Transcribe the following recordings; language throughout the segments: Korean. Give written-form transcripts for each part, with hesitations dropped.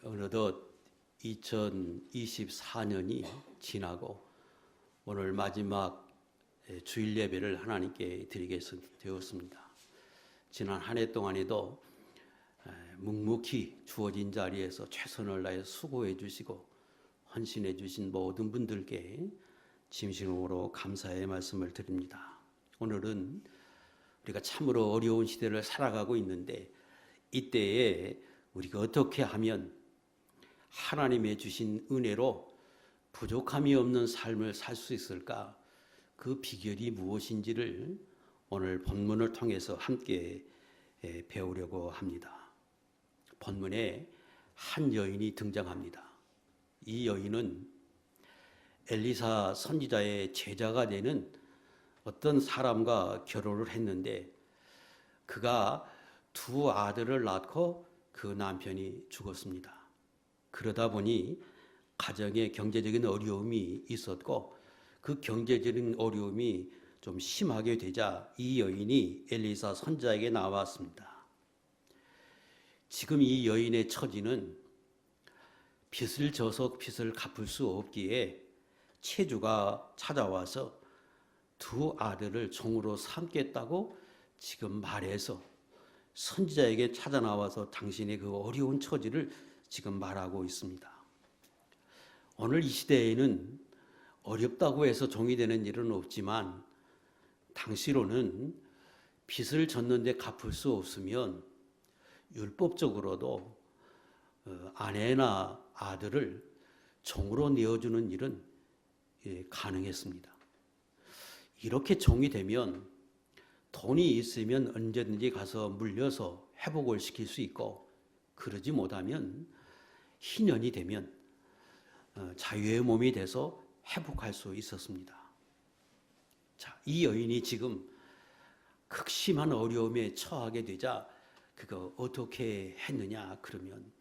어느덧 2024년이 지나고 오늘 마지막 주일 예배를 하나님께 드리게 되었습니다. 지난 한 해 동안에도 묵묵히 주어진 자리에서 최선을 다해 수고해 주시고 헌신해 주신 모든 분들께 진심으로 감사의 말씀을 드립니다. 오늘은 우리가 참으로 어려운 시대를 살아가고 있는데 이때에 우리가 어떻게 하면 하나님의 주신 은혜로 부족함이 없는 삶을 살 수 있을까? 그 비결이 무엇인지를 오늘 본문을 통해서 함께 배우려고 합니다. 본문에 한 여인이 등장합니다. 이 여인은 엘리사 선지자의 제자가 되는 어떤 사람과 결혼을 했는데 그가 두 아들을 낳고 그 남편이 죽었습니다. 그러다 보니 가정에 경제적인 어려움이 있었고 그 경제적인 어려움이 좀 심하게 되자 이 여인이 엘리사 선지자에게 나왔습니다. 지금 이 여인의 처지는 빚을 져서 빚을 갚을 수 없기에 채주가 찾아와서 두 아들을 종으로 삼겠다고 지금 말해서 선지자에게 찾아 나와서 당신의 그 어려운 처지를 지금 말하고 있습니다. 오늘 이 시대에는 어렵다고 해서 종이 되는 일은 없지만 당시로는 빚을 졌는데 갚을 수 없으면 율법적으로도 아내나 아들을 종으로 내어주는 일은 가능했습니다. 이렇게 종이 되면 돈이 있으면 언제든지 가서 물려서 회복을 시킬 수 있고 그러지 못하면 희년이 되면 자유의 몸이 돼서 회복할 수 있었습니다. 자, 이 여인이 지금 극심한 어려움에 처하게 되자 그거 어떻게 했느냐 그러면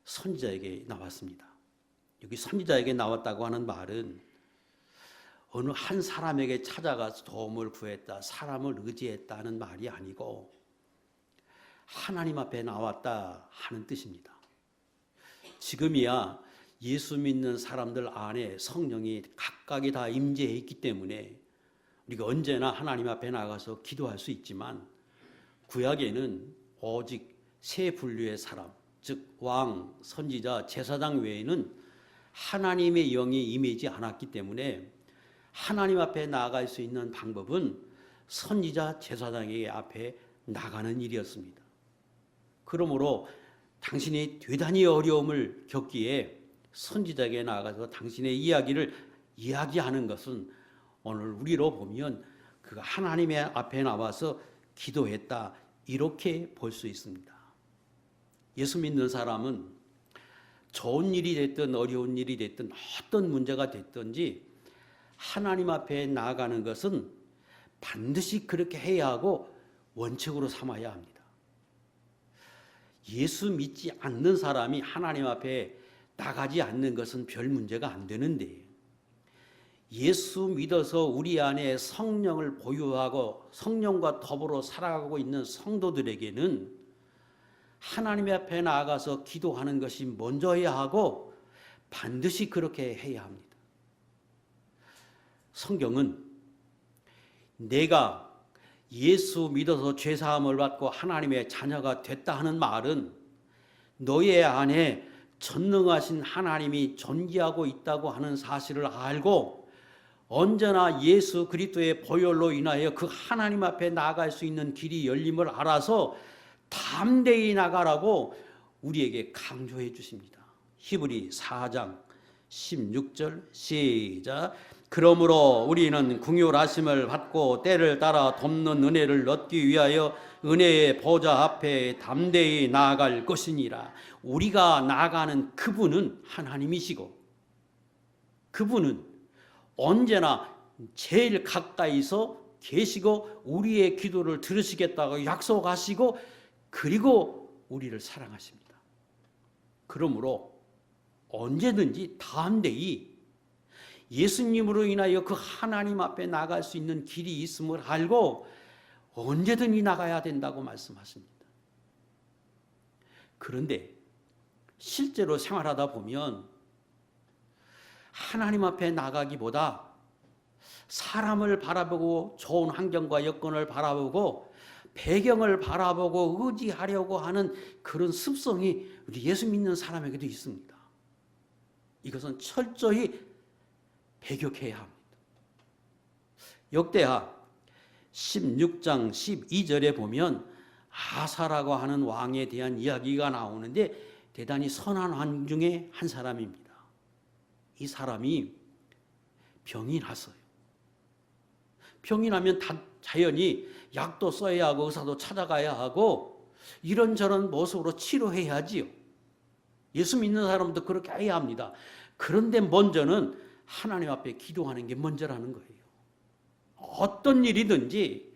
선지자에게 나왔습니다. 여기 선지자에게 나왔다고 하는 말은 어느 한 사람에게 찾아가서 도움을 구했다, 사람을 의지했다는 말이 아니고 하나님 앞에 나왔다 하는 뜻입니다. 지금이야 예수 믿는 사람들 안에 성령이 각각이 다 임재해 있기 때문에 우리가 언제나 하나님 앞에 나가서 기도할 수 있지만 구약에는 오직 세 분류의 사람, 즉 왕, 선지자, 제사장 외에는 하나님의 영이 임하지 않았기 때문에 하나님 앞에 나아갈 수 있는 방법은 선지자, 제사장의 앞에 나가는 일이었습니다. 그러므로 당신이 대단히 어려움을 겪기에 선지자에게 나아가서 당신의 이야기를 이야기하는 것은 오늘 우리로 보면 그가 하나님의 앞에 나와서 기도했다 이렇게 볼 수 있습니다. 예수 믿는 사람은 좋은 일이 됐든 어려운 일이 됐든 어떤 문제가 됐든지 하나님 앞에 나아가는 것은 반드시 그렇게 해야 하고 원칙으로 삼아야 합니다. 예수 믿지 않는 사람이 하나님 앞에 나가지 않는 것은 별 문제가 안 되는데 예수 믿어서 우리 안에 성령을 보유하고 성령과 더불어 살아가고 있는 성도들에게는 하나님 앞에 나아가서 기도하는 것이 먼저여야 하고 반드시 그렇게 해야 합니다. 성경은 내가 예수 믿어서 죄사함을 받고 하나님의 자녀가 됐다 하는 말은 너의 안에 전능하신 하나님이 존재하고 있다고 하는 사실을 알고 언제나 예수 그리스도의 보혈로 인하여 그 하나님 앞에 나아갈 수 있는 길이 열림을 알아서 담대히 나가라고 우리에게 강조해 주십니다. 히브리 4장 16절 시작. 그러므로 우리는 긍휼하심을 받고 때를 따라 돕는 은혜를 얻기 위하여 은혜의 보좌 앞에 담대히 나아갈 것이니라. 우리가 나아가는 그분은 하나님이시고 그분은 언제나 제일 가까이서 계시고 우리의 기도를 들으시겠다고 약속하시고 그리고 우리를 사랑하십니다. 그러므로 언제든지 담대히 예수님으로 인하여 그 하나님 앞에 나갈 수 있는 길이 있음을 알고 언제든지 나가야 된다고 말씀하십니다. 그런데 실제로 생활하다 보면 하나님 앞에 나가기보다 사람을 바라보고 좋은 환경과 여건을 바라보고 배경을 바라보고 의지하려고 하는 그런 습성이 우리 예수 믿는 사람에게도 있습니다. 이것은 철저히 배격해야 합니다. 역대하 16장 12절에 보면 아사라고 하는 왕에 대한 이야기가 나오는데 대단히 선한 왕 중에 한 사람입니다. 이 사람이 병이 났어요. 병이 나면 자연히 약도 써야 하고 의사도 찾아가야 하고 이런저런 모습으로 치료해야지요. 예수 믿는 사람도 그렇게 해야 합니다. 그런데 먼저는 하나님 앞에 기도하는 게 먼저라는 거예요. 어떤 일이든지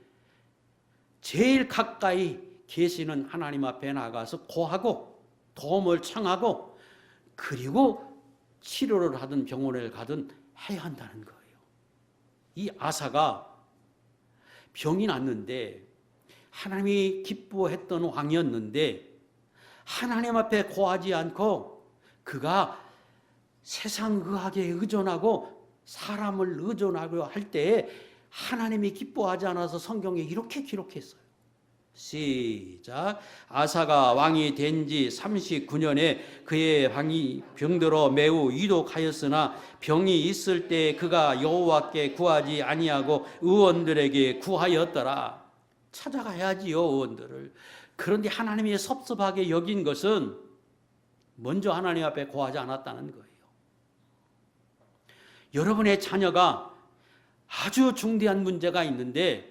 제일 가까이 계시는 하나님 앞에 나가서 고하고 도움을 청하고 그리고 치료를 하든 병원을 가든 해야 한다는 거예요. 이 아사가 병이 났는데 하나님이 기뻐했던 왕이었는데 하나님 앞에 고하지 않고 그가 세상 의학에 의존하고 사람을 의존하고 할 때에 하나님이 기뻐하지 않아서 성경에 이렇게 기록했어요. 시작. 아사가 왕이 된 지 39년에 그의 방이 병들어 매우 위독하였으나 병이 있을 때 그가 여호와께 구하지 아니하고 의원들에게 구하였더라. 찾아가야지요, 의원들을. 그런데 하나님이 섭섭하게 여긴 것은 먼저 하나님 앞에 구하지 않았다는 거예요. 여러분의 자녀가 아주 중대한 문제가 있는데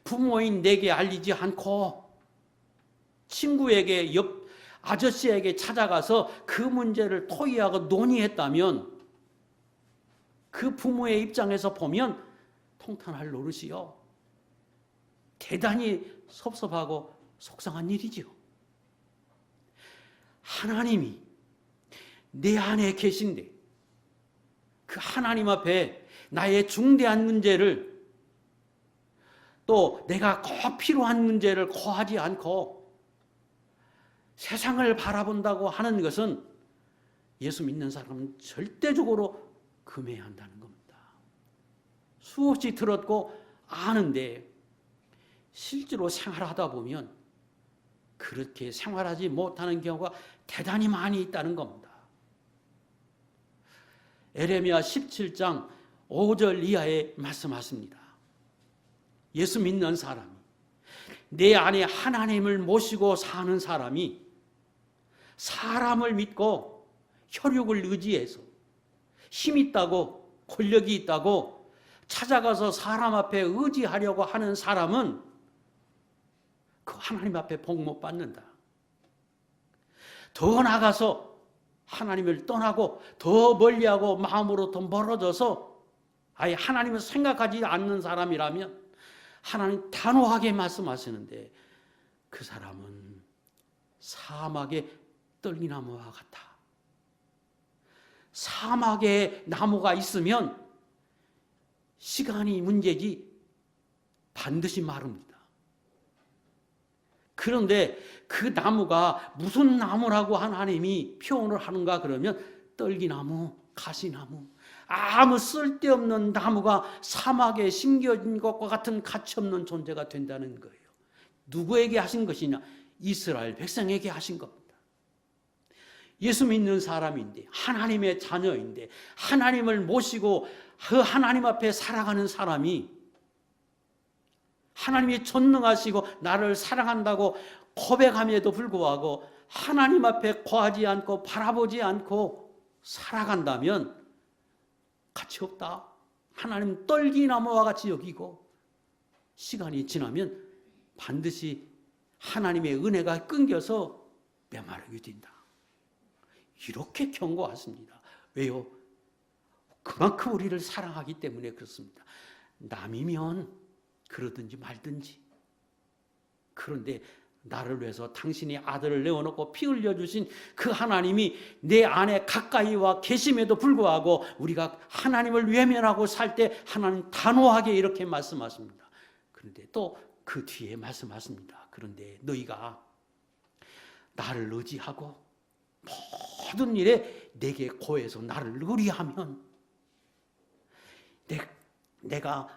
부모인 내게 알리지 않고 친구에게 옆 아저씨에게 찾아가서 그 문제를 토의하고 논의했다면 그 부모의 입장에서 보면 통탄할 노릇이요. 대단히 섭섭하고 속상한 일이죠. 하나님이 내 안에 계신데 그 하나님 앞에 나의 중대한 문제를 또 내가 꼭 필요한 문제를 고하지 않고 세상을 바라본다고 하는 것은 예수 믿는 사람은 절대적으로 금해야 한다는 겁니다. 수없이 들었고 아는데 실제로 생활하다 보면 그렇게 생활하지 못하는 경우가 대단히 많이 있다는 겁니다. 에레미야 17장 5절 이하에 말씀하십니다. 예수 믿는 사람이 내 안에 하나님을 모시고 사는 사람이 사람을 믿고 혈육을 의지해서 힘 있다고 권력이 있다고 찾아가서 사람 앞에 의지하려고 하는 사람은 그 하나님 앞에 복 못 받는다. 더 나가서 하나님을 떠나고 더 멀리하고 마음으로 더 멀어져서 아예 하나님을 생각하지 않는 사람이라면 하나님 단호하게 말씀하시는데 그 사람은 사막의 떨기나무와 같다. 사막에 나무가 있으면 시간이 문제지 반드시 마릅니다. 그런데 그 나무가 무슨 나무라고 하나님이 표현을 하는가 그러면 떨기나무, 가시나무, 아무 쓸데없는 나무가 사막에 심겨진 것과 같은 가치없는 존재가 된다는 거예요. 누구에게 하신 것이냐? 이스라엘 백성에게 하신 겁니다. 예수 믿는 사람인데 하나님의 자녀인데 하나님을 모시고 그 하나님 앞에 살아가는 사람이 하나님이 전능하시고 나를 사랑한다고 고백함에도 불구하고 하나님 앞에 고하지 않고 바라보지 않고 살아간다면 가치 없다. 하나님 떨기나무와 같이 여기고 시간이 지나면 반드시 하나님의 은혜가 끊겨서 메마르게 된다. 이렇게 경고하십니다. 왜요? 그만큼 우리를 사랑하기 때문에 그렇습니다. 남이면 그러든지 말든지. 그런데 나를 위해서 당신이 아들을 내어놓고 피 흘려주신 그 하나님이 내 안에 가까이 와 계심에도 불구하고 우리가 하나님을 외면하고 살 때 하나님 단호하게 이렇게 말씀하십니다. 그런데 또 그 뒤에 말씀하십니다. 그런데 너희가 나를 의지하고 모든 일에 내게 고해서 나를 의리하면 내가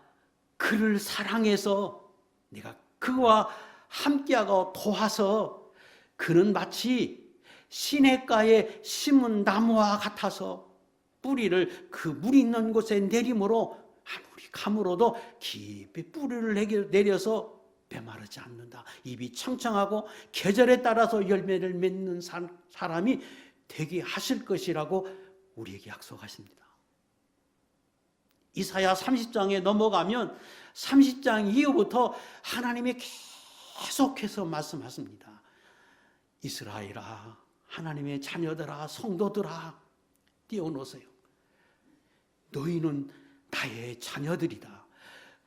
그를 사랑해서 내가 그와 함께하고 도와서 그는 마치 시냇가에 심은 나무와 같아서 뿌리를 그 물 있는 곳에 내림으로 아무리 가물어도 깊이 뿌리를 내려서 메마르지 않는다. 잎이 청청하고 계절에 따라서 열매를 맺는 사람이 되게 하실 것이라고 우리에게 약속하십니다. 이사야 30장에 넘어가면 30장 이후부터 하나님이 계속해서 말씀하십니다. 이스라엘아, 하나님의 자녀들아, 성도들아, 뛰어노세요. 너희는 나의 자녀들이다.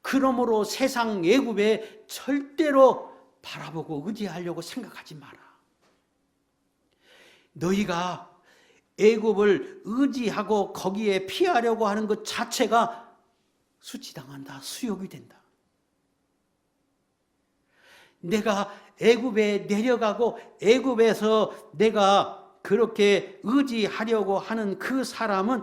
그러므로 세상 애굽에 절대로 바라보고 의지하려고 생각하지 마라. 너희가 애굽을 의지하고 거기에 피하려고 하는 것 자체가 수치당한다, 수욕이 된다. 내가 애굽에 내려가고 애굽에서 내가 그렇게 의지하려고 하는 그 사람은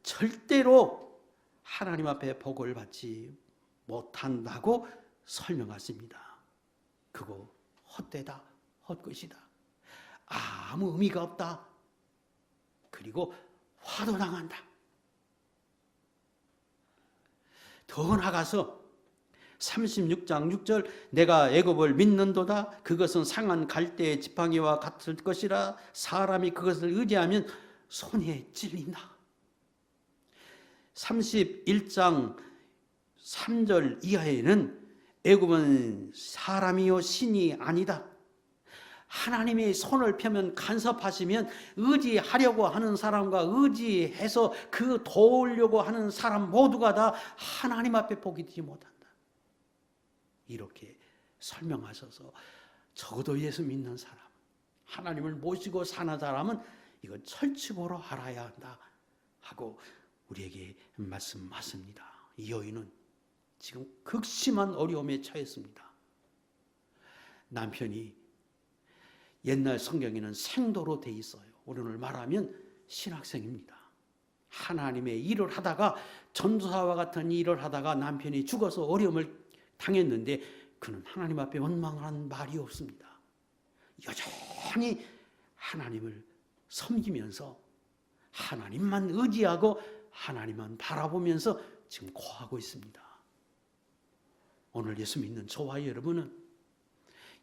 절대로 하나님 앞에 복을 받지 못한다고 설명하십니다. 그거 헛되다, 헛것이다. 아무 의미가 없다. 그리고 화도 당한다. 더 나아가서 36장 6절 내가 애굽을 믿는도다. 그것은 상한 갈대의 지팡이와 같을 것이라. 사람이 그것을 의지하면 손에 찔린다. 31장 3절 이하에는 애굽은 사람이요 신이 아니다. 하나님의 손을 펴면 간섭하시면 의지하려고 하는 사람과 의지해서 그 도우려고 하는 사람 모두가 다 하나님 앞에 복이 되지 못한다. 이렇게 설명하셔서 적어도 예수 믿는 사람, 하나님을 모시고 사는 사람은 이건 철칙으로 알아야 한다 하고 우리에게 말씀하십니다. 이 여인은 지금 극심한 어려움에 처했습니다. 남편이 옛날 성경에는 생도로 돼 있어요. 오늘 말하면 신학생입니다. 하나님의 일을 하다가 전도사와 같은 일을 하다가 남편이 죽어서 어려움을 당했는데 그는 하나님 앞에 원망한 말이 없습니다. 여전히 하나님을 섬기면서 하나님만 의지하고 하나님만 바라보면서 지금 고하고 있습니다. 오늘 예수 믿는 저와 여러분은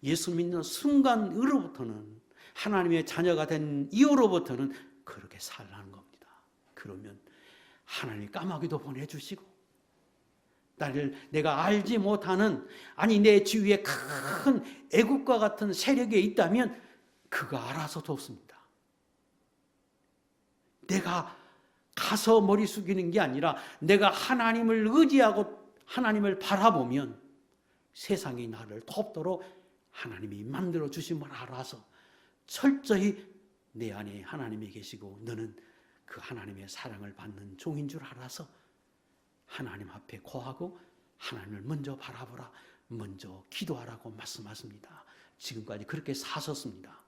예수 믿는 순간으로부터는 하나님의 자녀가 된 이후로부터는 그렇게 살라는 겁니다. 그러면 하나님이 까마귀도 보내주시고 나를 내가 알지 못하는 아니 내 주위에 큰 애국과 같은 세력이 있다면 그가 알아서 돕습니다. 내가 가서 머리 숙이는 게 아니라 내가 하나님을 의지하고 하나님을 바라보면 세상이 나를 돕도록 하나님이 만들어 주심을 알아서 철저히 내 안에 하나님이 계시고 너는 그 하나님의 사랑을 받는 종인 줄 알아서 하나님 앞에 고하고 하나님을 먼저 바라보라, 먼저 기도하라고 말씀하십니다. 지금까지 그렇게 사셨습니다.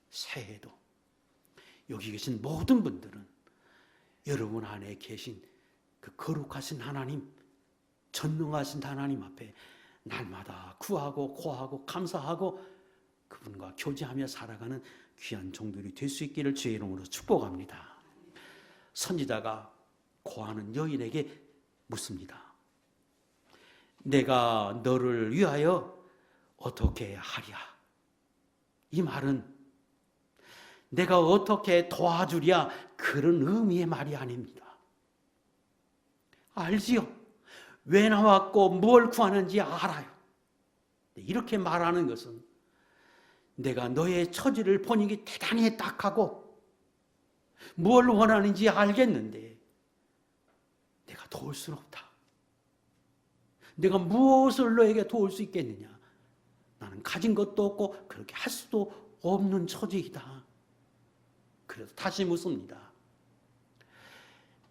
새해도 여기 계신 모든 분들은 여러분 안에 계신 그 거룩하신 하나님, 전능하신 하나님 앞에 날마다 구하고 고하고 감사하고 그분과 교제하며 살아가는 귀한 종들이 될 수 있기를 주의 이름으로 축복합니다. 선지자가 고하는 여인에게 묻습니다. 내가 너를 위하여 어떻게 하랴? 이 말은 내가 어떻게 도와주랴? 그런 의미의 말이 아닙니다. 알지요? 왜 나왔고 뭘 구하는지 알아요. 이렇게 말하는 것은 내가 너의 처지를 보니 대단히 딱하고 뭘 원하는지 알겠는데 내가 도울 수는 없다. 내가 무엇을 너에게 도울 수 있겠느냐? 나는 가진 것도 없고 그렇게 할 수도 없는 처지이다. 그래서 다시 묻습니다.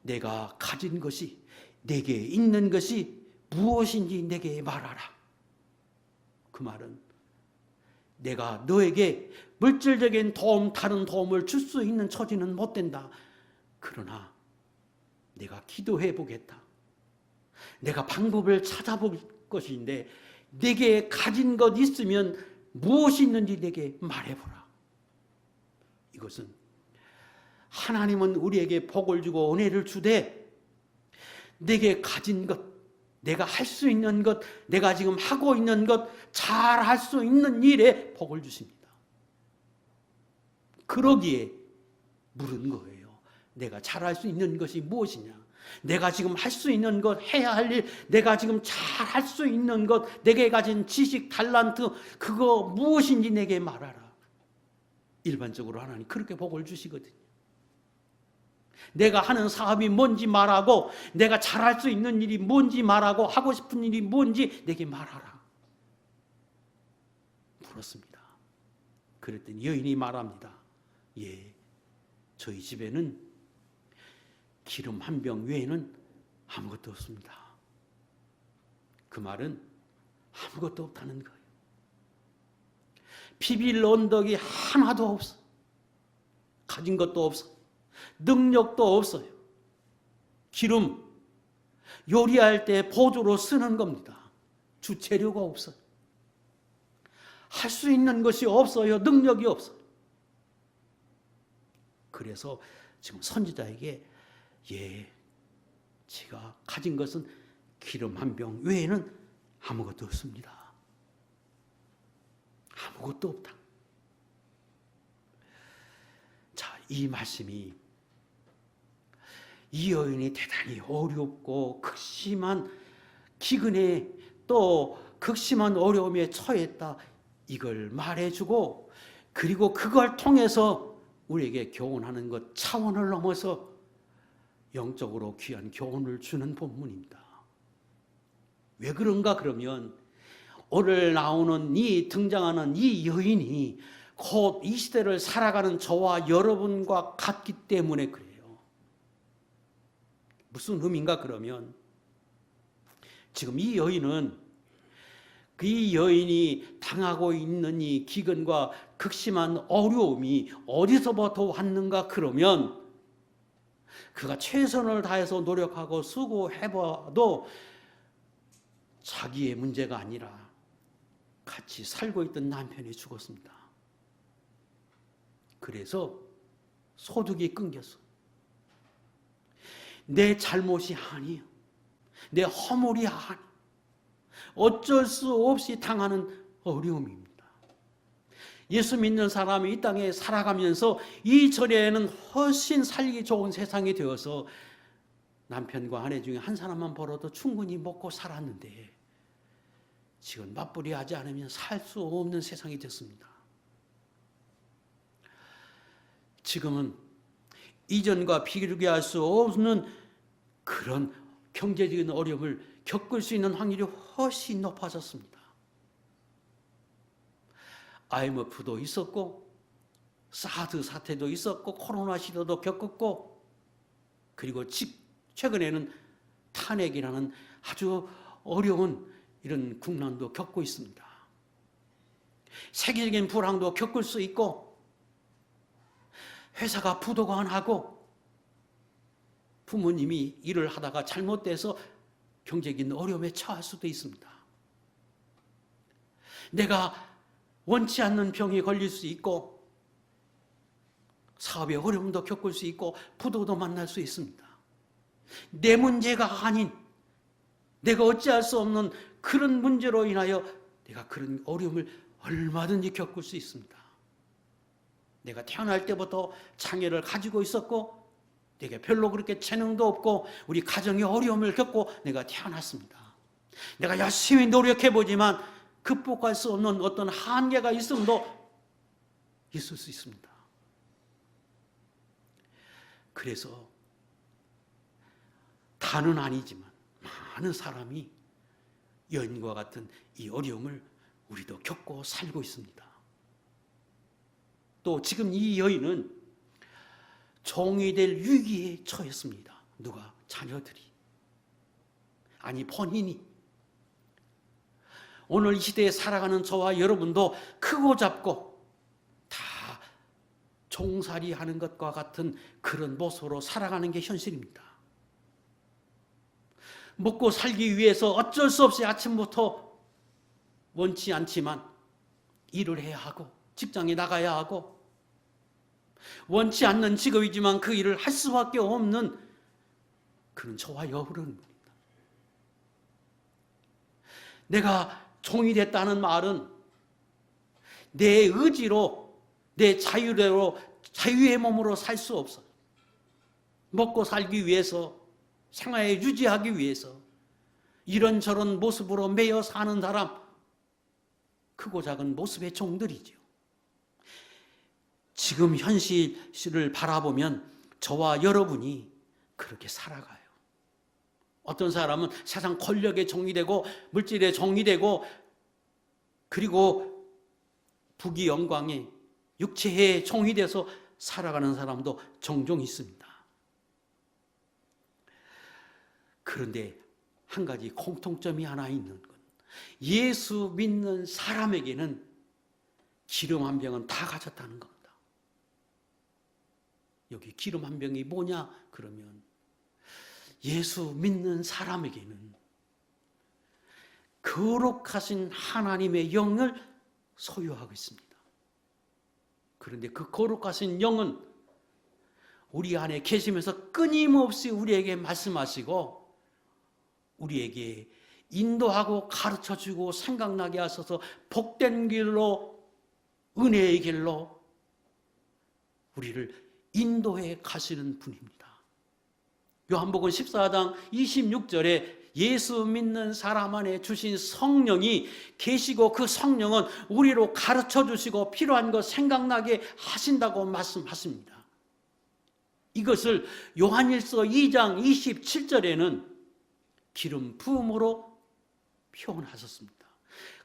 내가 가진 것이 내게 있는 것이 무엇인지 내게 말하라. 그 말은 내가 너에게 물질적인 도움, 다른 도움을 줄 수 있는 처지는 못 된다. 그러나 내가 기도해 보겠다. 내가 방법을 찾아볼 것인데 내게 가진 것 있으면 무엇이 있는지 내게 말해보라. 이것은 하나님은 우리에게 복을 주고 은혜를 주되 내게 가진 것, 내가 할 수 있는 것, 내가 지금 하고 있는 것, 잘 할 수 있는 일에 복을 주십니다. 그러기에 물은 거예요. 내가 잘 할 수 있는 것이 무엇이냐? 내가 지금 할 수 있는 것, 해야 할 일, 내가 지금 잘 할 수 있는 것, 내게 가진 지식, 달란트, 그거 무엇인지 내게 말하라. 일반적으로 하나님 그렇게 복을 주시거든요. 내가 하는 사업이 뭔지 말하고, 내가 잘할 수 있는 일이 뭔지 말하고, 하고 싶은 일이 뭔지 내게 말하라. 물었습니다. 그랬더니 여인이 말합니다. 예, 저희 집에는 기름 한 병 외에는 아무것도 없습니다. 그 말은 아무것도 없다는 거예요. 비빌 언덕이 하나도 없어. 가진 것도 없어. 능력도 없어요. 기름, 요리할 때 보조로 쓰는 겁니다. 주재료가 없어요. 할 수 있는 것이 없어요. 능력이 없어요. 그래서 지금 선지자에게 예, 제가 가진 것은 기름 한 병 외에는 아무것도 없습니다. 아무것도 없다. 자, 이 말씀이 이 여인이 대단히 어렵고 극심한 기근에 또 극심한 어려움에 처했다. 이걸 말해주고 그리고 그걸 통해서 우리에게 교훈하는 것 차원을 넘어서 영적으로 귀한 교훈을 주는 본문입니다. 왜 그런가 그러면 오늘 나오는 등장하는 이 여인이 곧 이 시대를 살아가는 저와 여러분과 같기 때문에 그래요. 무슨 의미인가 그러면 지금 이 여인은 이 여인이 당하고 있는 이 기근과 극심한 어려움이 어디서부터 왔는가 그러면 그가 최선을 다해서 노력하고 수고해봐도 자기의 문제가 아니라 같이 살고 있던 남편이 죽었습니다. 그래서 소득이 끊겼어. 내 잘못이 아니에요. 내 허물이 아니에요. 어쩔 수 없이 당하는 어려움입니다. 예수 믿는 사람이 이 땅에 살아가면서 이 절에는 훨씬 살기 좋은 세상이 되어서 남편과 아내 중에 한 사람만 벌어도 충분히 먹고 살았는데 지금 맞벌이 하지 않으면 살 수 없는 세상이 됐습니다. 지금은 이전과 비교할 수 없는 그런 경제적인 어려움을 겪을 수 있는 확률이 훨씬 높아졌습니다. IMF도 있었고 사드 사태도 있었고 코로나 시대도 겪었고 그리고 최근에는 탄핵이라는 아주 어려운 이런 국난도 겪고 있습니다. 세계적인 불황도 겪을 수 있고 회사가 부도가 안 하고 부모님이 일을 하다가 잘못돼서 경제적인 어려움에 처할 수도 있습니다. 내가 원치 않는 병에 걸릴 수 있고 사업의 어려움도 겪을 수 있고 부도도 만날 수 있습니다. 내 문제가 아닌 내가 어찌할 수 없는 그런 문제로 인하여 내가 그런 어려움을 얼마든지 겪을 수 있습니다. 내가 태어날 때부터 장애를 가지고 있었고 내게 별로 그렇게 재능도 없고 우리 가정의 어려움을 겪고 내가 태어났습니다. 내가 열심히 노력해보지만 극복할 수 없는 어떤 한계가 있음도 있을 수 있습니다. 그래서 다는 아니지만 많은 사람이 여인과 같은 이 어려움을 우리도 겪고 살고 있습니다. 또 지금 이 여인은 종이 될 위기에 처했습니다. 누가? 자녀들이. 아니 본인이. 오늘 이 시대에 살아가는 저와 여러분도 크고 작고 다 종살이 하는 것과 같은 그런 모습으로 살아가는 게 현실입니다. 먹고 살기 위해서 어쩔 수 없이 아침부터 원치 않지만 일을 해야 하고 직장에 나가야 하고 원치 않는 직업이지만 그 일을 할 수밖에 없는 그런 저와 여러분입니다. 내가 종이 됐다는 말은 내 의지로 내 자유대로 자유의 몸으로 살 수 없어요. 먹고 살기 위해서 생활에 유지하기 위해서 이런저런 모습으로 매여 사는 사람, 크고 작은 모습의 종들이죠. 지금 현실을 바라보면 저와 여러분이 그렇게 살아가요. 어떤 사람은 세상 권력의 종이 되고 물질의 종이 되고 그리고 부귀 영광의 육체의 종이 돼서 살아가는 사람도 종종 있습니다. 그런데 한 가지 공통점이 하나 있는 건 예수 믿는 사람에게는 기름 한 병은 다 가졌다는 겁니다. 여기 기름 한 병이 뭐냐? 그러면 예수 믿는 사람에게는 거룩하신 하나님의 영을 소유하고 있습니다. 그런데 그 거룩하신 영은 우리 안에 계시면서 끊임없이 우리에게 말씀하시고 우리에게 인도하고 가르쳐주고 생각나게 하셔서 복된 길로 은혜의 길로 우리를 인도해 가시는 분입니다. 요한복음 14장 26절에 예수 믿는 사람 안에 주신 성령이 계시고 그 성령은 우리로 가르쳐 주시고 필요한 것 생각나게 하신다고 말씀하십니다. 이것을 요한일서 2장 27절에는 기름 부음으로 표현하셨습니다.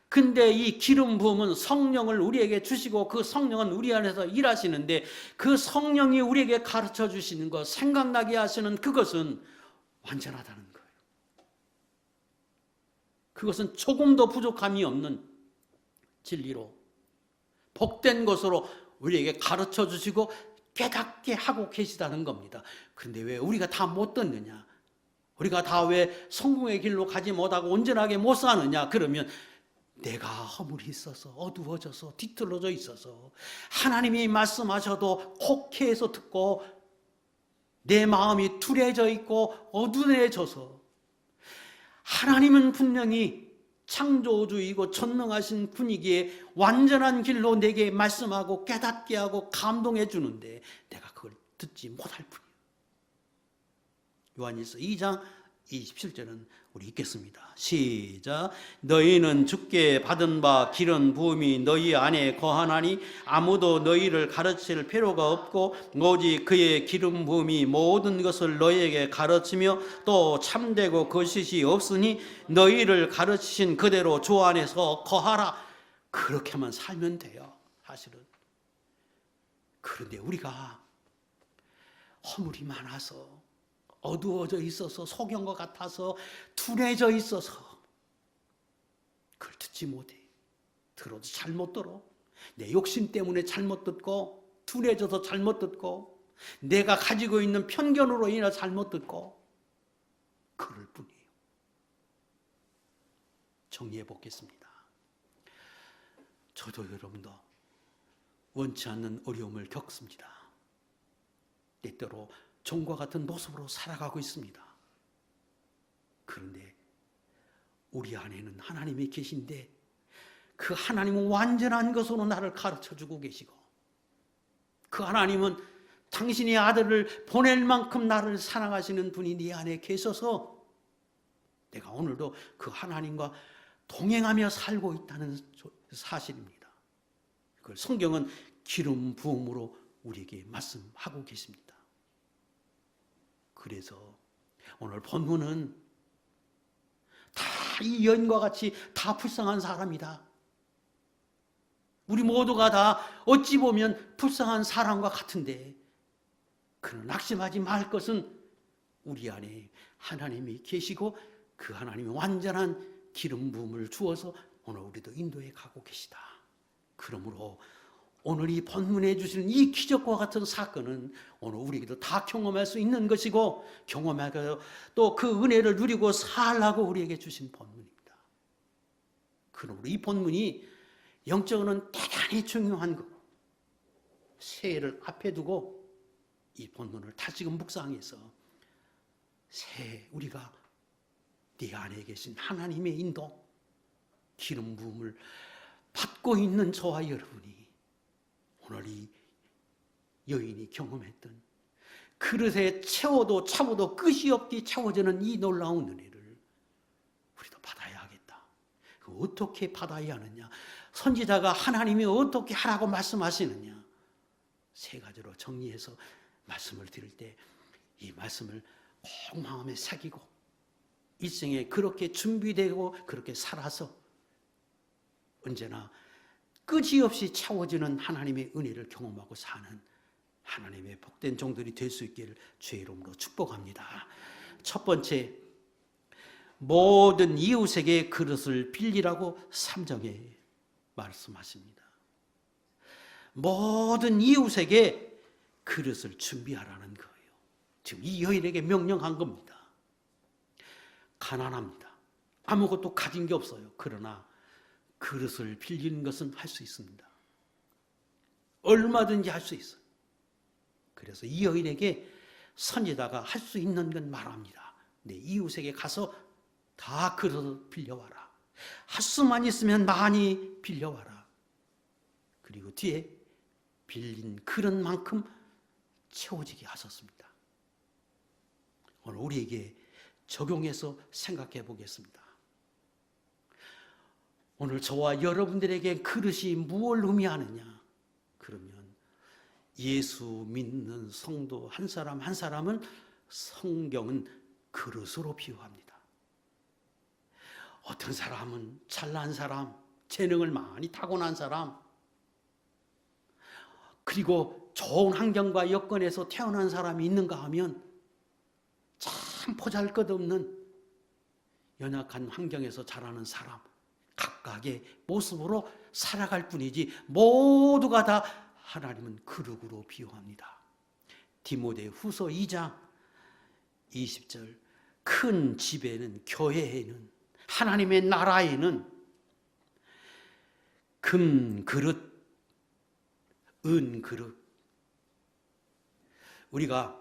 근데 이 기름 부음은 성령을 우리에게 주시고 그 성령은 우리 안에서 일하시는데 그 성령이 우리에게 가르쳐 주시는 것, 생각나게 하시는 그것은 완전하다는 거예요. 그것은 조금도 부족함이 없는 진리로 복된 것으로 우리에게 가르쳐 주시고 깨닫게 하고 계시다는 겁니다. 그런데 왜 우리가 다 못 듣느냐? 우리가 다 왜 성공의 길로 가지 못하고 온전하게 못 사느냐? 그러면 내가 허물이 있어서 어두워져서 뒤틀어져 있어서 하나님이 말씀하셔도 혹해서 듣고 내 마음이 둔해져 있고 어두워져서 하나님은 분명히 창조주이고 전능하신 분이기에 완전한 길로 내게 말씀하고 깨닫게 하고 감동해 주는데 내가 그걸 듣지 못할 뿐이에요. 요한일서 2장 27절은 우리 읽겠습니다. 시작. 너희는 주께 받은 바 기름 부음이 너희 안에 거하나니 아무도 너희를 가르칠 필요가 없고 오직 그의 기름 부음이 모든 것을 너희에게 가르치며 또 참되고 거짓이 없으니 너희를 가르치신 그대로 주 안에서 거하라. 그렇게만 살면 돼요. 사실은. 그런데 우리가 허물이 많아서 어두워져 있어서 속인 것 같아서 둔해져 있어서 그걸 듣지 못해. 들어도 잘못 들어. 내 욕심 때문에 잘못 듣고 둔해져서 잘못 듣고 내가 가지고 있는 편견으로 인해 잘못 듣고 그럴 뿐이에요. 정리해 보겠습니다. 저도 여러분도 원치 않는 어려움을 겪습니다. 때때로 종과 같은 모습으로 살아가고 있습니다. 그런데 우리 안에는 하나님이 계신데 그 하나님은 완전한 것으로 나를 가르쳐주고 계시고 그 하나님은 당신의 아들을 보낼 만큼 나를 사랑하시는 분이 네 안에 계셔서 내가 오늘도 그 하나님과 동행하며 살고 있다는 사실입니다. 그걸 성경은 기름 부음으로 우리에게 말씀하고 계십니다. 그래서 오늘 본문은 다 이 여인과 같이 다 불쌍한 사람이다. 우리 모두가 다 어찌 보면 불쌍한 사람과 같은데 그는 낙심하지 말 것은 우리 안에 하나님이 계시고 그 하나님이 완전한 기름 부음을 주어서 오늘 우리도 인도에 가고 계시다. 그러므로 오늘 이 본문에 주시는 이 기적과 같은 사건은 오늘 우리에게도 다 경험할 수 있는 것이고, 경험하고 또 그 은혜를 누리고 살라고 우리에게 주신 본문입니다. 그러므로 이 본문이 영적으로는 대단히 중요한 것, 새해를 앞에 두고 이 본문을 다시금 묵상해서 새해 우리가 네 안에 계신 하나님의 인도, 기름 부음을 받고 있는 저와 여러분이 오늘 이 여인이 경험했던 그릇에 채워도 차고도 끝이 없이 채워지는 이 놀라운 은혜를 우리도 받아야 하겠다. 어떻게 받아야 하느냐? 선지자가 하나님이 어떻게 하라고 말씀하시느냐? 세 가지로 정리해서 말씀을 드릴 때 이 말씀을 꼭 마음에 새기고 일생에 그렇게 준비되고 그렇게 살아서 언제나 끝이 없이 채워지는 하나님의 은혜를 경험하고 사는 하나님의 복된 종들이 될 수 있기를 주의 이름으로 축복합니다. 첫 번째, 모든 이웃에게 그릇을 빌리라고 3장에 말씀하십니다. 모든 이웃에게 그릇을 준비하라는 거예요. 지금 이 여인에게 명령한 겁니다. 가난합니다. 아무것도 가진 게 없어요. 그러나 그릇을 빌리는 것은 할 수 있습니다. 얼마든지 할 수 있어요. 그래서 이 여인에게 선지자가 할 수 있는 건 말합니다. 내 이웃에게 가서 다 그릇을 빌려와라. 할 수만 있으면 많이 빌려와라. 그리고 뒤에 빌린 그릇만큼 채워지게 하셨습니다. 오늘 우리에게 적용해서 생각해 보겠습니다. 오늘 저와 여러분들에게 그릇이 무엇을 의미하느냐? 그러면 예수 믿는 성도 한 사람 한 사람은 성경은 그릇으로 비유합니다. 어떤 사람은 잘난 사람, 재능을 많이 타고난 사람, 그리고 좋은 환경과 여건에서 태어난 사람이 있는가 하면 참 보잘것없는 연약한 환경에서 자라는 사람, 각각의 모습으로 살아갈 뿐이지 모두가 다 하나님은 그릇으로 비유합니다. 디모데 후서 2장 20절, 큰 집에는, 교회에는, 하나님의 나라에는 금 그릇, 은 그릇, 우리가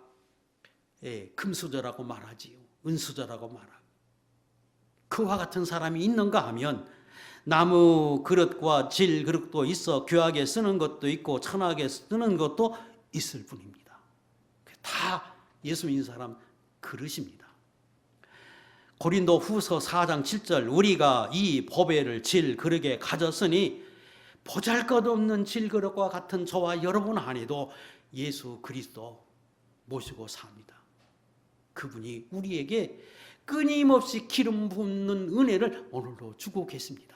금수저라고 말하지요. 은수저라고 말하고, 그와 같은 사람이 있는가 하면 나무 그릇과 질 그릇도 있어 귀하게 쓰는 것도 있고 천하게 쓰는 것도 있을 뿐입니다. 다 예수 믿는 사람 그릇입니다. 고린도 후서 4장 7절, 우리가 이 보배를 질 그릇에 가졌으니 보잘것없는 질 그릇과 같은 저와 여러분 안에도 예수 그리스도 모시고 삽니다. 그분이 우리에게 끊임없이 기름 붓는 은혜를 오늘도 주고 계십니다.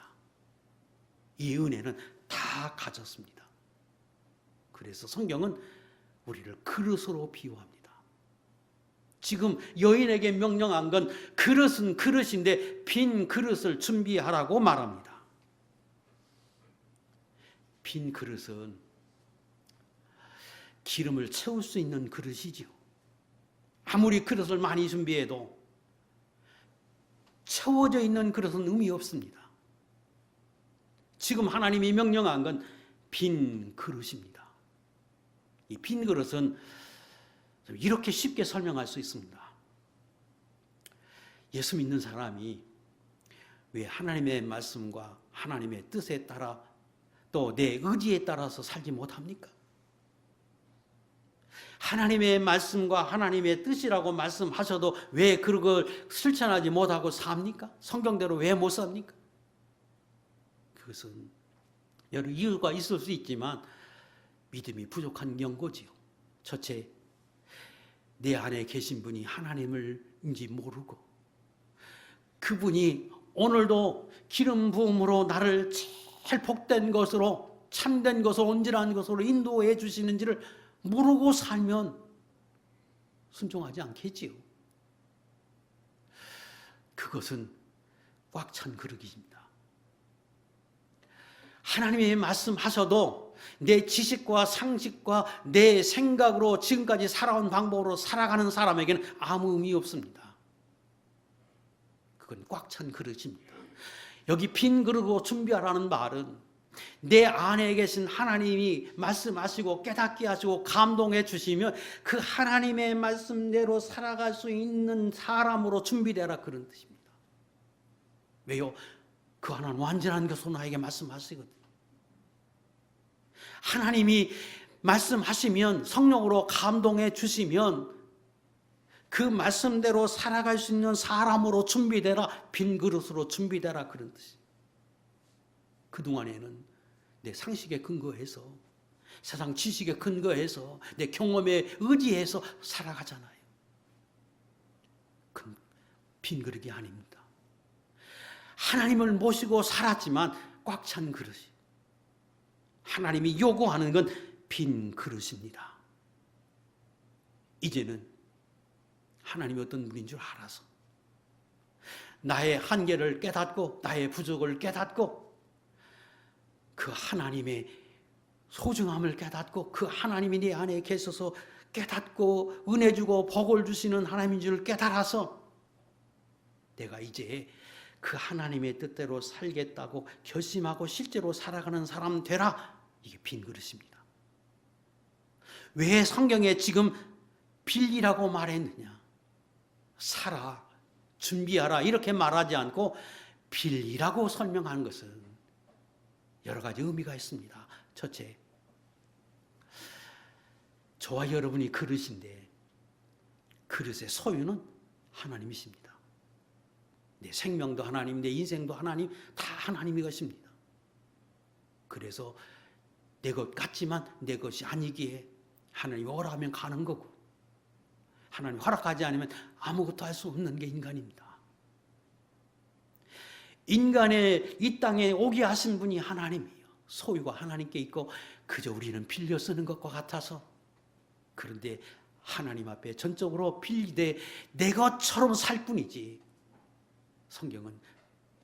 이 은혜는 다 가졌습니다. 그래서 성경은 우리를 그릇으로 비유합니다. 지금 여인에게 명령한 건 그릇은 그릇인데 빈 그릇을 준비하라고 말합니다. 빈 그릇은 기름을 채울 수 있는 그릇이지요. 아무리 그릇을 많이 준비해도 채워져 있는 그릇은 의미 없습니다. 지금 하나님이 명령한 건 빈 그릇입니다. 이 빈 그릇은 이렇게 쉽게 설명할 수 있습니다. 예수 믿는 사람이 왜 하나님의 말씀과 하나님의 뜻에 따라 또 내 의지에 따라서 살지 못합니까? 하나님의 말씀과 하나님의 뜻이라고 말씀하셔도 왜 그걸 실천하지 못하고 삽니까? 성경대로 왜 못 삽니까? 그것은 여러 이유가 있을 수 있지만 믿음이 부족한 경고지요. 첫째, 내 안에 계신 분이 하나님을인지 모르고 그분이 오늘도 기름 부음으로 나를 제일 복된 것으로, 참된 것으로, 온전한 것으로 인도해 주시는지를 모르고 살면 순종하지 않겠지요. 그것은 꽉 찬 그릇입니다. 하나님의 말씀하셔도 내 지식과 상식과 내 생각으로 지금까지 살아온 방법으로 살아가는 사람에게는 아무 의미 없습니다. 그건 꽉 찬 그릇입니다. 여기 빈 그릇으로 준비하라는 말은 내 안에 계신 하나님이 말씀하시고 깨닫게 하시고 감동해 주시면 그 하나님의 말씀대로 살아갈 수 있는 사람으로 준비되라, 그런 뜻입니다. 왜요? 그 하나는 완전한 것으로 나에게 말씀하시거든요. 하나님이 말씀하시면, 성령으로 감동해 주시면 그 말씀대로 살아갈 수 있는 사람으로 준비되라, 빈 그릇으로 준비되라, 그런 뜻이에요. 그동안에는 내 상식에 근거해서, 세상 지식에 근거해서, 내 경험에 의지해서 살아가잖아요. 그건 빈 그릇이 아닙니다. 하나님을 모시고 살았지만 꽉 찬 그릇이, 하나님이 요구하는 건 빈 그릇입니다. 이제는 하나님이 어떤 분인 줄 알아서 나의 한계를 깨닫고 나의 부족을 깨닫고 그 하나님의 소중함을 깨닫고 그 하나님이 내 안에 계셔서 깨닫고 은혜 주고 복을 주시는 하나님인 줄 깨달아서 내가 이제 그 하나님의 뜻대로 살겠다고 결심하고 실제로 살아가는 사람 되라. 이게 빈 그릇입니다. 왜 성경에 지금 빌리라고 말했느냐? 살아, 준비하라 이렇게 말하지 않고 빌리라고 설명한 것은 여러 가지 의미가 있습니다. 첫째, 저와 여러분이 그릇인데 그릇의 소유는 하나님이십니다. 내 생명도 하나님, 내 인생도 하나님, 다 하나님의 것입니다. 그래서 내 것 같지만 내 것이 아니기에 하나님이 오라면 가는 거고, 하나님 허락하지 않으면 아무것도 할 수 없는 게 인간입니다. 인간의 이 땅에 오게 하신 분이 하나님이에요. 소유가 하나님께 있고 그저 우리는 빌려 쓰는 것과 같아서, 그런데 하나님 앞에 전적으로 빌리되 내 것처럼 살 뿐이지 성경은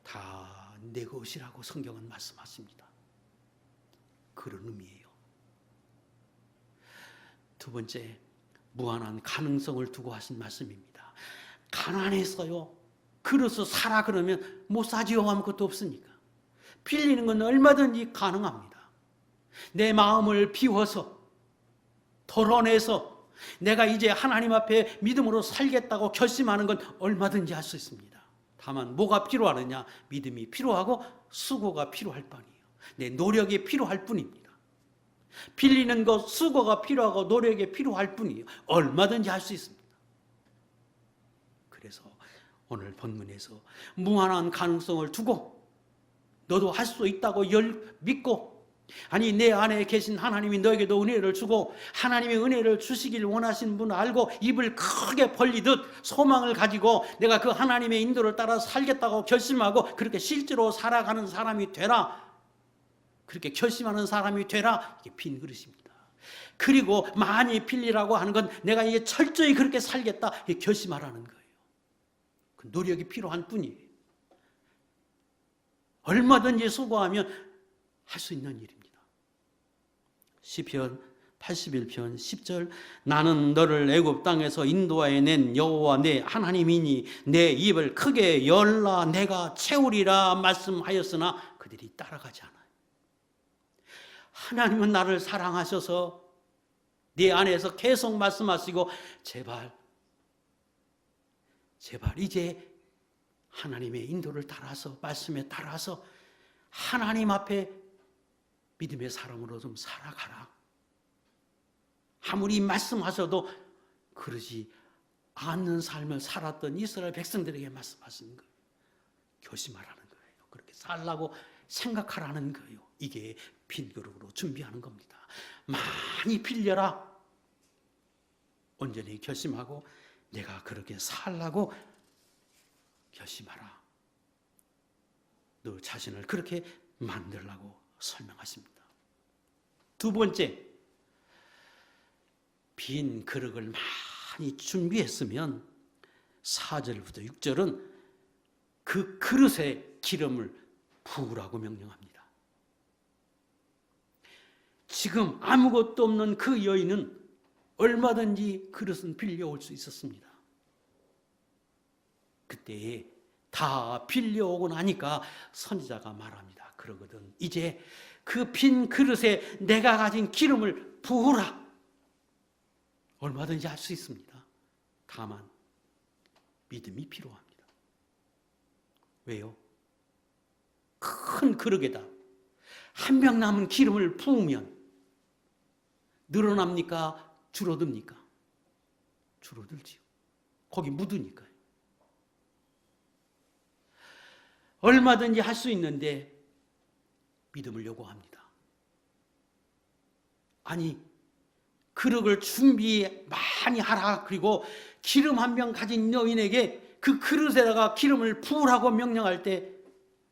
다 내 것이라고 성경은 말씀하십니다. 그런 의미예요. 두 번째, 무한한 가능성을 두고 하신 말씀입니다. 가난해서요 그래서 살아 그러면 못 사지요, 아무것도 없으니까. 빌리는 건 얼마든지 가능합니다. 내 마음을 비워서 덜어내서 내가 이제 하나님 앞에 믿음으로 살겠다고 결심하는 건 얼마든지 할 수 있습니다. 다만 뭐가 필요하느냐? 믿음이 필요하고 수고가 필요할 뿐이에요. 내 노력이 필요할 뿐입니다. 빌리는 것, 수고가 필요하고 노력이 필요할 뿐이에요. 얼마든지 할 수 있습니다. 그래서 오늘 본문에서 무한한 가능성을 두고 너도 할 수 있다고 믿고, 아니 내 안에 계신 하나님이 너에게도 은혜를 주고 하나님의 은혜를 주시길 원하시는 분 알고 입을 크게 벌리듯 소망을 가지고 내가 그 하나님의 인도를 따라 살겠다고 결심하고 그렇게 실제로 살아가는 사람이 되라, 그렇게 결심하는 사람이 되라. 이게 빈 그릇입니다. 그리고 많이 빌리라고 하는 건 내가 이제 철저히 그렇게 살겠다 이게 결심하라는 거예요. 그 노력이 필요한 뿐이에요. 얼마든지 수고하면 할 수 있는 일입니다. 시편 81편 10절, 나는 너를 애굽 땅에서 인도하여 낸 여호와 내 하나님이니 내 입을 크게 열라 내가 채우리라 말씀하였으나 그들이 따라가지 않아요. 하나님은 나를 사랑하셔서 네 안에서 계속 말씀하시고 제발 이제 하나님의 인도를 따라서, 말씀에 따라서 하나님 앞에 믿음의 사람으로 좀 살아가라. 아무리 말씀하셔도 그러지 않는 삶을 살았던 이스라엘 백성들에게 말씀하시는 거예요. 결심하라는 거예요. 그렇게 살라고 생각하라는 거예요. 이게 빈 그릇으로 준비하는 겁니다. 많이 빌려라. 온전히 결심하고 내가 그렇게 살라고 결심하라. 너 자신을 그렇게 만들라고 설명하십니다. 두 번째, 빈 그릇을 많이 준비했으면 4절부터 6절은 그 그릇에 기름을 부으라고 명령합니다. 지금 아무것도 없는 그 여인은 얼마든지 그릇은 빌려올 수 있었습니다. 그때 다 빌려오고 나니까 선지자가 말합니다. 그러거든. 이제 그 빈 그릇에 내가 가진 기름을 부으라. 얼마든지 할 수 있습니다. 다만 믿음이 필요합니다. 왜요? 큰 그릇에다 한 병 남은 기름을 부으면 늘어납니까? 줄어듭니까? 줄어들지요. 거기 묻으니까요. 얼마든지 할 수 있는데 믿음을 요구합니다. 아니, 그릇을 준비 많이 하라. 그리고 기름 한 병 가진 여인에게 그 그릇에다가 기름을 부으라고 명령할 때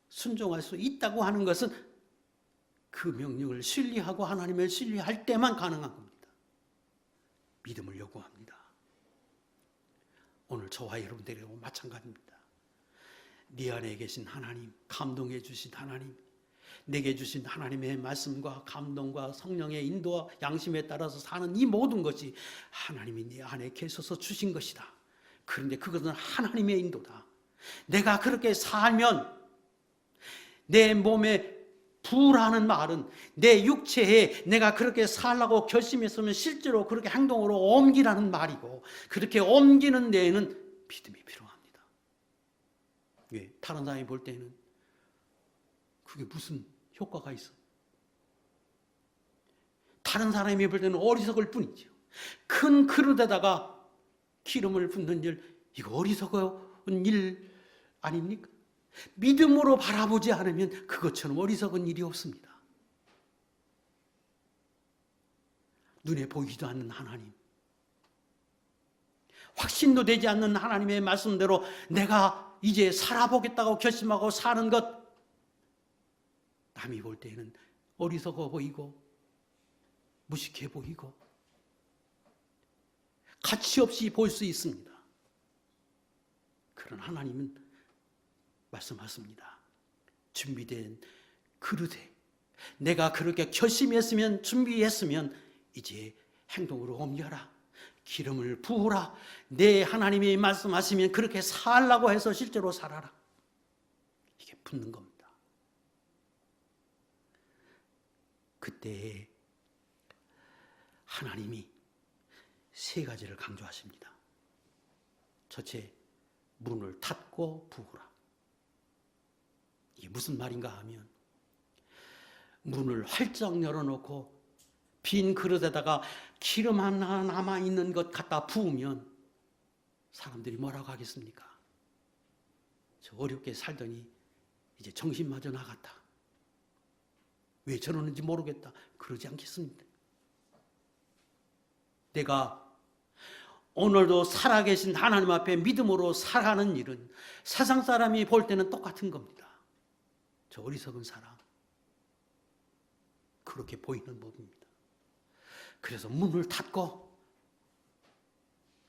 순종할 수 있다고 하는 것은 그 명령을 신뢰하고 하나님을 신뢰할 때만 가능한 겁니다. 믿음을 요구합니다. 오늘 저와 여러분들하고 마찬가지입니다. 네 안에 계신 하나님, 감동해 주신 하나님, 내게 주신 하나님의 말씀과 감동과 성령의 인도와 양심에 따라서 사는 이 모든 것이 하나님이 네 안에 계셔서 주신 것이다. 그런데 그것은 하나님의 인도다. 내가 그렇게 살면 내 몸에 부라는 말은 내 육체에 내가 그렇게 살라고 결심했으면 실제로 그렇게 행동으로 옮기라는 말이고, 그렇게 옮기는 데에는 믿음이 필요합니다. 왜? 다른 사람이 볼 때는 그게 무슨 효과가 있어? 다른 사람이 볼 때는 어리석을 뿐이죠. 큰 그릇에다가 기름을 붓는 일, 이거 어리석은 일 아닙니까? 믿음으로 바라보지 않으면 그것처럼 어리석은 일이 없습니다. 눈에 보이지도 않는 하나님, 확신도 되지 않는 하나님의 말씀대로 내가 이제 살아보겠다고 결심하고 사는 것, 남이 볼 때는 어리석어 보이고 무식해 보이고 가치 없이 볼 수 있습니다. 그런 하나님은 말씀하십니다. 준비된 그릇에 내가 그렇게 결심했으면, 준비했으면 이제 행동으로 옮겨라. 기름을 부으라. 내 하나님이 말씀하시면 그렇게 살라고 해서 실제로 살아라. 이게 붓는 겁니다. 그때 하나님이 세 가지를 강조하십니다. 첫째, 문을 닫고 부으라. 이게 무슨 말인가 하면, 문을 활짝 열어놓고 빈 그릇에다가 기름 하나 남아있는 것 갖다 부으면 사람들이 뭐라고 하겠습니까? 저 어렵게 살더니 이제 정신마저 나갔다. 왜 저러는지 모르겠다. 그러지 않겠습니다. 내가 오늘도 살아계신 하나님 앞에 믿음으로 살아가는 일은 세상 사람이 볼 때는 똑같은 겁니다. 저 어리석은 사람, 그렇게 보이는 법입니다. 그래서 문을 닫고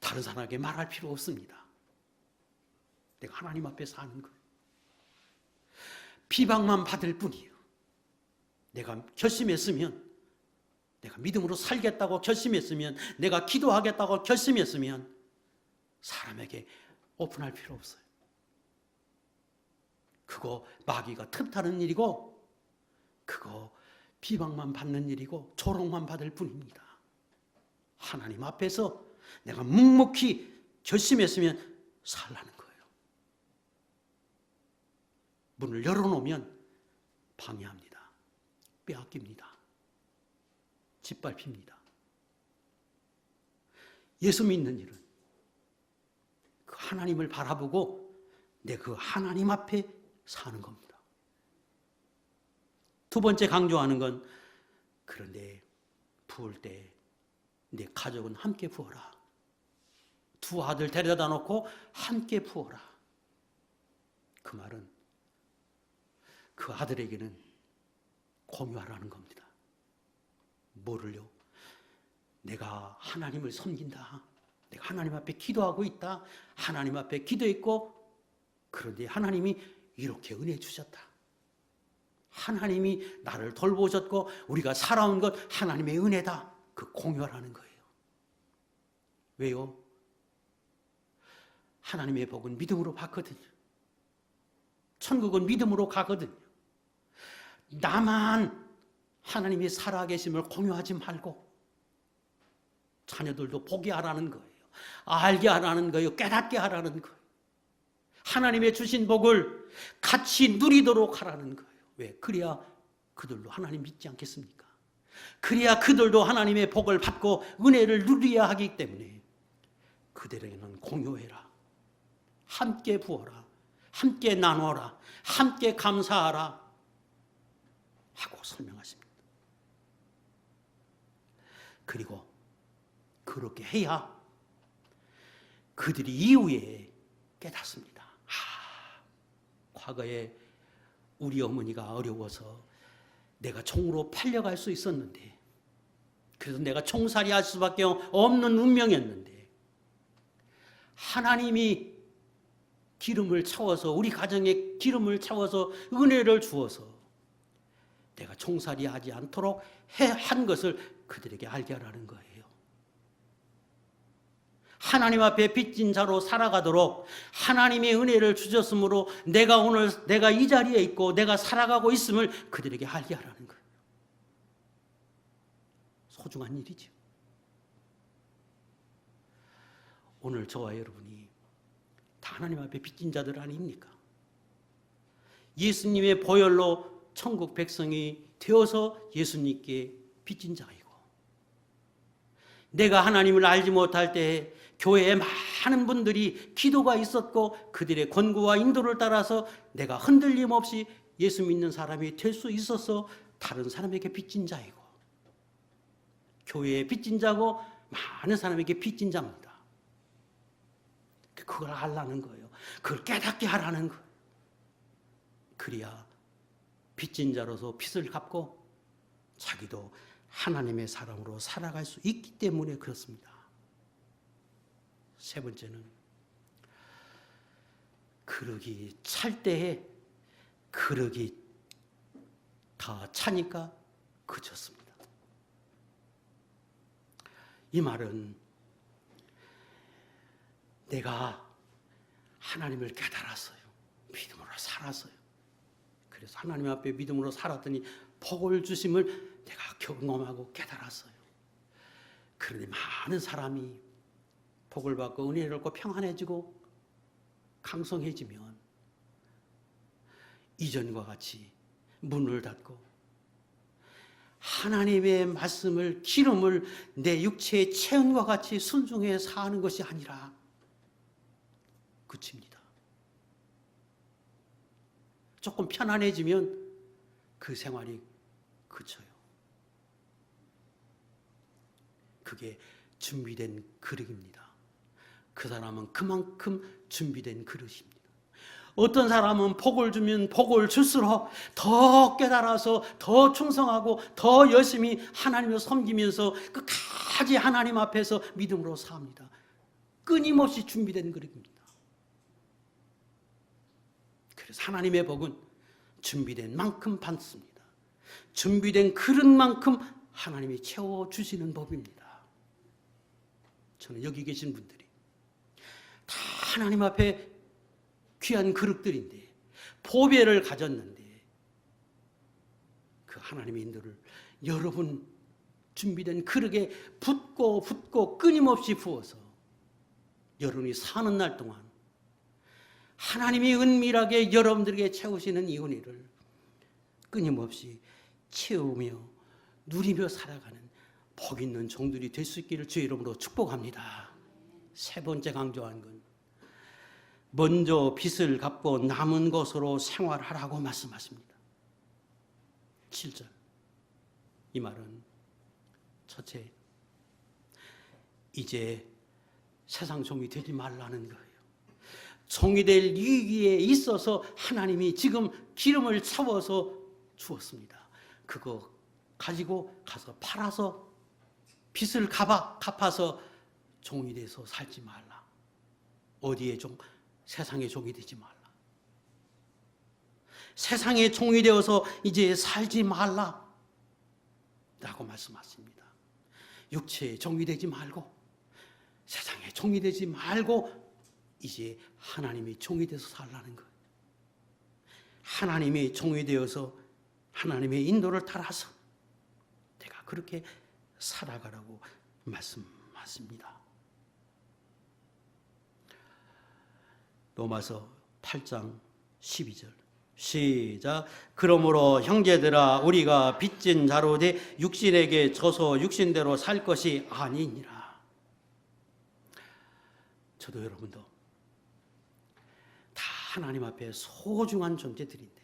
다른 사람에게 말할 필요 없습니다. 내가 하나님 앞에 사는 거예요. 비방만 받을 뿐이에요. 내가 결심했으면, 내가 믿음으로 살겠다고 결심했으면, 내가 기도하겠다고 결심했으면 사람에게 오픈할 필요 없어요. 그거 마귀가 틈타는 일이고, 그거 비방만 받는 일이고, 조롱만 받을 뿐입니다. 하나님 앞에서 내가 묵묵히 결심했으면 살라는 거예요. 문을 열어놓으면 방해합니다. 빼앗깁니다. 짓밟힙니다. 예수 믿는 일은 그 하나님을 바라보고 내 그 하나님 앞에 사는 겁니다. 두 번째 강조하는 건, 그런데 부을 때 내 가족은 함께 부어라. 두 아들 데려다 놓고 함께 부어라. 그 말은 그 아들에게는 공유하라는 겁니다. 뭐를요? 내가 하나님을 섬긴다. 내가 하나님 앞에 기도하고 있다. 하나님 앞에 기도했고, 그런데 하나님이 이렇게 은혜 주셨다. 하나님이 나를 돌보셨고 우리가 살아온 것 하나님의 은혜다. 그 공유하라는 거예요. 왜요? 하나님의 복은 믿음으로 받거든요. 천국은 믿음으로 가거든요. 나만 하나님이 살아계심을 공유하지 말고 자녀들도 보게 하라는 거예요. 알게 하라는 거예요. 깨닫게 하라는 거예요. 하나님의 주신 복을 같이 누리도록 하라는 거예요. 왜? 그래야 그들도 하나님 믿지 않겠습니까? 그래야 그들도 하나님의 복을 받고 은혜를 누려야 하기 때문에 그들에게는 공유해라. 함께 부어라. 함께 나눠라. 함께 감사하라. 하고 설명하십니다. 그리고 그렇게 해야 그들이 이후에 깨닫습니다. 과거에 우리 어머니가 어려워서 내가 종으로 팔려갈 수 있었는데, 그래서 내가 종살이 할 수밖에 없는 운명이었는데, 하나님이 기름을 채워서, 우리 가정에 기름을 채워서 은혜를 주어서 내가 종살이 하지 않도록 한 것을 그들에게 알게 하라는 거예요. 하나님 앞에 빚진 자로 살아가도록 하나님의 은혜를 주셨으므로 내가 이 자리에 있고 내가 살아가고 있음을 그들에게 알게 하라는 거예요. 소중한 일이죠. 오늘 저와 여러분이 다 하나님 앞에 빚진 자들 아닙니까? 예수님의 보혈로 천국 백성이 되어서 예수님께 빚진 자이고, 내가 하나님을 알지 못할 때 교회에 많은 분들이 기도가 있었고 그들의 권고와 인도를 따라서 내가 흔들림 없이 예수 믿는 사람이 될 수 있어서 다른 사람에게 빚진 자이고, 교회에 빚진 자고 많은 사람에게 빚진 자입니다. 그걸 알라는 거예요. 그걸 깨닫게 하라는 거예요. 그래야 빚진 자로서 빚을 갚고 자기도 하나님의 사람으로 살아갈 수 있기 때문에 그렇습니다. 세 번째는 그릇이 찰 때에 그릇이 다 차니까 그쳤습니다. 이 말은 내가 하나님을 깨달았어요. 믿음으로 살았어요. 그래서 하나님 앞에 믿음으로 살았더니 복을 주심을 내가 경험하고 깨달았어요. 그런데 많은 사람이 복을 받고 은혜를 얻고 평안해지고 강성해지면 이전과 같이 문을 닫고 하나님의 말씀을, 기름을 내 육체의 체온과 같이 순종해 사는 것이 아니라 그칩니다. 조금 편안해지면 그 생활이 그쳐요. 그게 준비된 그릇입니다. 그 사람은 그만큼 준비된 그릇입니다. 어떤 사람은 복을 주면 복을 줄수록 더 깨달아서 더 충성하고 더 열심히 하나님을 섬기면서 끝까지 하나님 앞에서 믿음으로 삽니다. 끊임없이 준비된 그릇입니다. 그래서 하나님의 복은 준비된 만큼 받습니다. 준비된 그릇만큼 하나님이 채워주시는 법입니다. 저는 여기 계신 분들이 다 하나님 앞에 귀한 그릇들인데, 보배를 가졌는데, 그 하나님의 인도를 여러분 준비된 그릇에 붓고 끊임없이 부어서 여러분이 사는 날 동안 하나님이 은밀하게 여러분들에게 채우시는 이 은혜를 끊임없이 채우며 누리며 살아가는 복 있는 종들이 될 수 있기를 주의 이름으로 축복합니다. 세 번째 강조한 건 먼저 빚을 갚고 남은 것으로 생활하라고 말씀하십니다. 7절. 이 말은 첫째, 이제 세상 종이 되지 말라는 거예요. 종이 될 위기에 있어서 하나님이 지금 기름을 채워서 주었습니다. 그거 가지고 가서 팔아서 빚을 갚아서 종이 돼서 살지 말라. 어디에 종? 세상의 종이 되지 말라. 세상의 종이 되어서 이제 살지 말라 라고 말씀하십니다. 육체의 종이 되지 말고 세상의 종이 되지 말고 이제 하나님의 종이 돼서 살라는 거예요. 하나님의 종이 되어서 하나님의 인도를 따라서 내가 그렇게 살아가라고 말씀하십니다. 로마서 8장 12절 시작. 그러므로 형제들아 우리가 빚진 자로 돼 육신에게 져서 육신대로 살 것이 아니니라. 저도 여러분도 다 하나님 앞에 소중한 존재들인데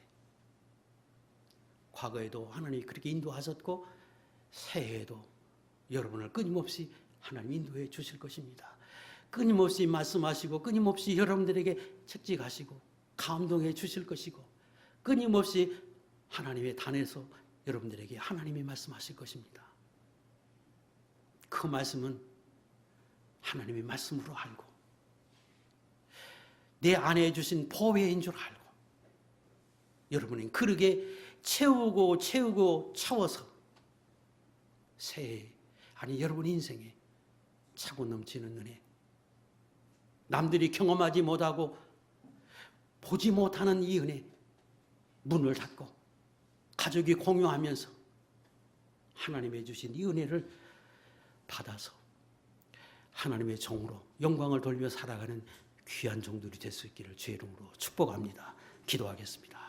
과거에도 하나님이 그렇게 인도하셨고 새해에도 여러분을 끊임없이 하나님 인도해 주실 것입니다. 끊임없이 말씀하시고 끊임없이 여러분들에게 책찍하시고 감동해 주실 것이고 끊임없이 하나님의 단에서 여러분들에게 하나님이 말씀하실 것입니다. 그 말씀은 하나님의 말씀으로 알고 내 안에 주신 보배인 줄 알고 여러분은 그렇게 채우고 채워서 새해 아니 여러분 인생에 차고 넘치는 은혜, 남들이 경험하지 못하고 보지 못하는 이 은혜 문을 닫고 가족이 공유하면서 하나님의 주신 이 은혜를 받아서 하나님의 종으로 영광을 돌며 살아가는 귀한 종들이 될 수 있기를 주의 이름으로 축복합니다. 기도하겠습니다.